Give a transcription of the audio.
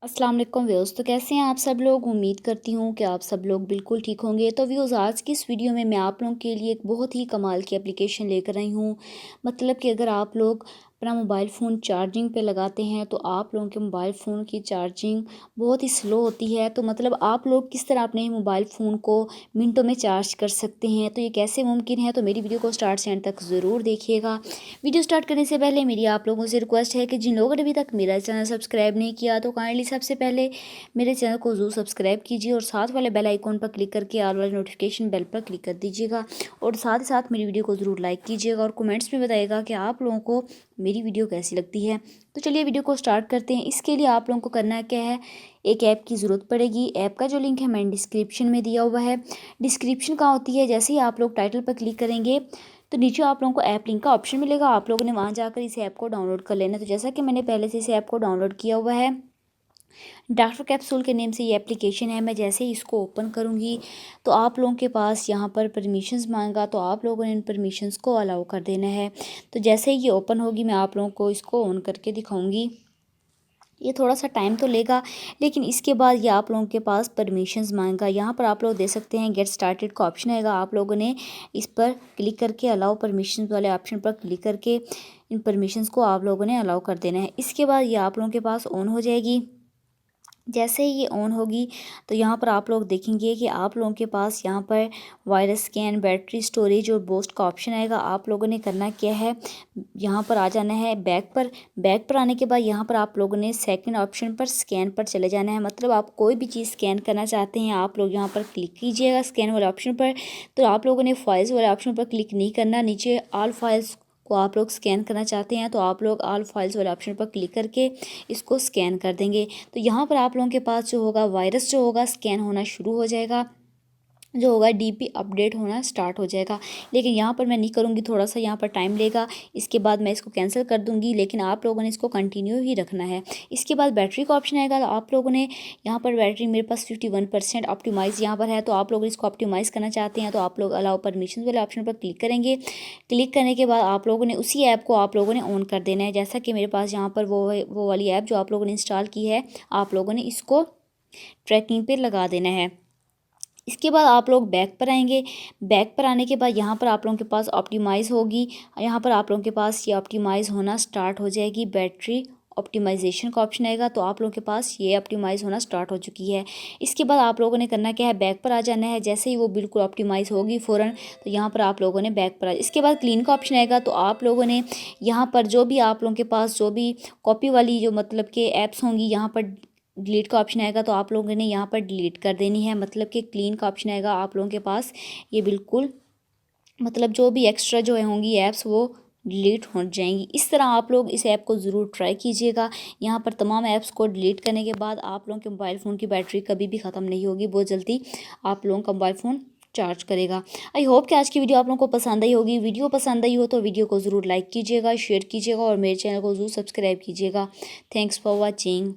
अस्सलाम वालेकुम व्यूअर्स। तो कैसे हैं आप सब लोग। उम्मीद करती हूँ कि आप सब लोग बिल्कुल ठीक होंगे। तो व्यूअर्स, आज की इस वीडियो में मैं आप लोगों के लिए एक बहुत ही कमाल की एप्लीकेशन लेकर आई हूँ। मतलब कि अगर आप लोग अपना मोबाइल फ़ोन चार्जिंग पे लगाते हैं तो आप लोगों के मोबाइल फ़ोन की चार्जिंग बहुत ही स्लो होती है। तो मतलब आप लोग किस तरह अपने मोबाइल फ़ोन को मिनटों में चार्ज कर सकते हैं, तो ये कैसे मुमकिन है। तो मेरी वीडियो को स्टार्ट से एंड तक ज़रूर देखिएगा। वीडियो स्टार्ट करने से पहले मेरी आप लोगों से रिक्वेस्ट है कि जिन लोगों ने अभी तक मेरा चैनल सब्सक्राइब नहीं किया तो काइंडली सबसे पहले मेरे चैनल को ज़रूर सब्सक्राइब कीजिए और साथ वाले बेल आइकॉन पर क्लिक करके ऑल वाले नोटिफिकेशन बेल पर क्लिक कर दीजिएगा। और साथ ही साथ मेरी वीडियो को ज़रूर लाइक कीजिएगा और कमेंट्स में बताइएगा कि आप लोगों को मेरी वीडियो कैसी लगती है। तो चलिए वीडियो को स्टार्ट करते हैं। इसके लिए आप लोगों को करना क्या है, एक ऐप की ज़रूरत पड़ेगी। ऐप का जो लिंक है मैंने डिस्क्रिप्शन में दिया हुआ है। डिस्क्रिप्शन कहाँ होती है, जैसे ही आप लोग टाइटल पर क्लिक करेंगे तो नीचे आप लोगों को ऐप लिंक का ऑप्शन मिलेगा। आप लोगों ने वहाँ जाकर इस ऐप को डाउनलोड कर लेना। तो जैसा कि मैंने पहले से इस ऐप को डाउनलोड किया हुआ है, डॉक्टर कैप्सूल के नेम से ये एप्लीकेशन है। मैं जैसे ही इसको ओपन करूँगी तो आप लोगों के पास यहाँ पर परमिशंस मांगा, तो आप लोगों ने इन परमिशंस को अलाउ कर देना है। तो जैसे ही ये ओपन होगी मैं आप लोगों को इसको ऑन करके दिखाऊंगी। ये थोड़ा सा टाइम तो लेगा, लेकिन इसके बाद ये आप लोगों के पास परमिशंस मांगेगा। यहाँ पर आप लोग दे सकते हैं गेट स्टार्टेड का ऑप्शन आएगा। आप लोगों ने इस पर क्लिक करके अलाउ परमिशंस वाले ऑप्शन पर क्लिक करके इन परमिशंस को आप लोगों ने अलाउ कर देना है। इसके बाद ये आप लोगों के पास ऑन हो जाएगी। जैसे ही ये ऑन होगी तो यहाँ पर आप लोग देखेंगे कि आप लोगों के पास यहाँ पर वायरस स्कैन, बैटरी, स्टोरेज और बूस्ट का ऑप्शन आएगा। आप लोगों ने करना क्या है, यहाँ पर आ जाना है बैक पर। बैक पर आने के बाद यहाँ पर आप लोगों ने सेकंड ऑप्शन पर स्कैन पर चले जाना है। मतलब आप कोई भी चीज़ स्कैन करना चाहते हैं आप लोग यहाँ पर क्लिक कीजिएगा स्कैन वाले ऑप्शन पर। तो आप लोगों ने फाइल्स वाले ऑप्शन पर क्लिक नहीं करना। नीचे ऑल फाइल्स को आप लोग स्कैन करना चाहते हैं तो आप लोग ऑल फाइल्स वाले ऑप्शन पर क्लिक करके इसको स्कैन कर देंगे। तो यहाँ पर आप लोगों के पास जो होगा वायरस जो होगा स्कैन होना शुरू हो जाएगा, जो होगा डीपी अपडेट होना स्टार्ट हो जाएगा। लेकिन यहाँ पर मैं नहीं करूँगी, थोड़ा सा यहाँ पर टाइम लेगा। इसके बाद मैं इसको कैंसिल कर दूँगी, लेकिन आप लोगों ने इसको कंटिन्यू ही रखना है। इसके बाद बैटरी का ऑप्शन आएगा। आप लोगों ने यहाँ पर बैटरी मेरे पास 51% ऑप्टिमाइज़ यहाँ पर है, तो आप लोग इसको ऑप्टिमाइज़ करना चाहते हैं तो आप लोग अलाउ परमिशन वाले ऑप्शन पर क्लिक करेंगे। क्लिक करने के बाद आप लोगों ने उसी ऐप को आप लोगों ने ऑन कर देना है। जैसा कि मेरे पास यहाँ पर वो वाली ऐप जो आप लोगों ने इंस्टॉल की है, आप लोगों ने इसको ट्रैकिंग पे लगा देना है। इसके बाद आप लोग बैक पर आएंगे। बैक पर आने के बाद यहाँ पर आप लोगों के पास ऑप्टिमाइज़ होगी। यहाँ पर आप लोगों के पास ये ऑप्टिमाइज़ होना स्टार्ट हो जाएगी। बैटरी ऑप्टिमाइजेशन का ऑप्शन आएगा तो आप लोगों के पास ये ऑप्टिमाइज़ होना स्टार्ट हो चुकी है। इसके बाद आप लोगों ने करना क्या है, बैक पर आ जाना है। जैसे ही वो बिल्कुल ऑप्टिमाइज़ होगी फ़ौरन, तो यहाँ पर आप लोगों ने बैक पर आ। इसके बाद क्लीन का ऑप्शन आएगा तो आप लोगों ने यहाँ पर जो भी आप लोगों के पास जो भी कॉपी वाली जो मतलब के ऐप्स होंगी, यहाँ पर डिलीट का ऑप्शन आएगा तो आप लोगों ने यहाँ पर डिलीट कर देनी है। मतलब कि क्लीन का ऑप्शन आएगा आप लोगों के पास, ये बिल्कुल मतलब जो भी एक्स्ट्रा जो होंगी ऐप्स वो डिलीट हो जाएंगी। इस तरह आप लोग इस ऐप को ज़रूर ट्राई कीजिएगा। यहाँ पर तमाम ऐप्स को डिलीट करने के बाद आप लोगों के मोबाइल फ़ोन की बैटरी कभी भी ख़त्म नहीं होगी, बहुत जल्दी आप लोगों का मोबाइल फ़ोन चार्ज करेगा। आई होप कि आज की वीडियो आप लोगों को पसंद आई होगी। वीडियो पसंद आई हो तो वीडियो को ज़रूर लाइक कीजिएगा, शेयर कीजिएगा और मेरे चैनल को ज़रूर सब्सक्राइब कीजिएगा। Thanks for watching.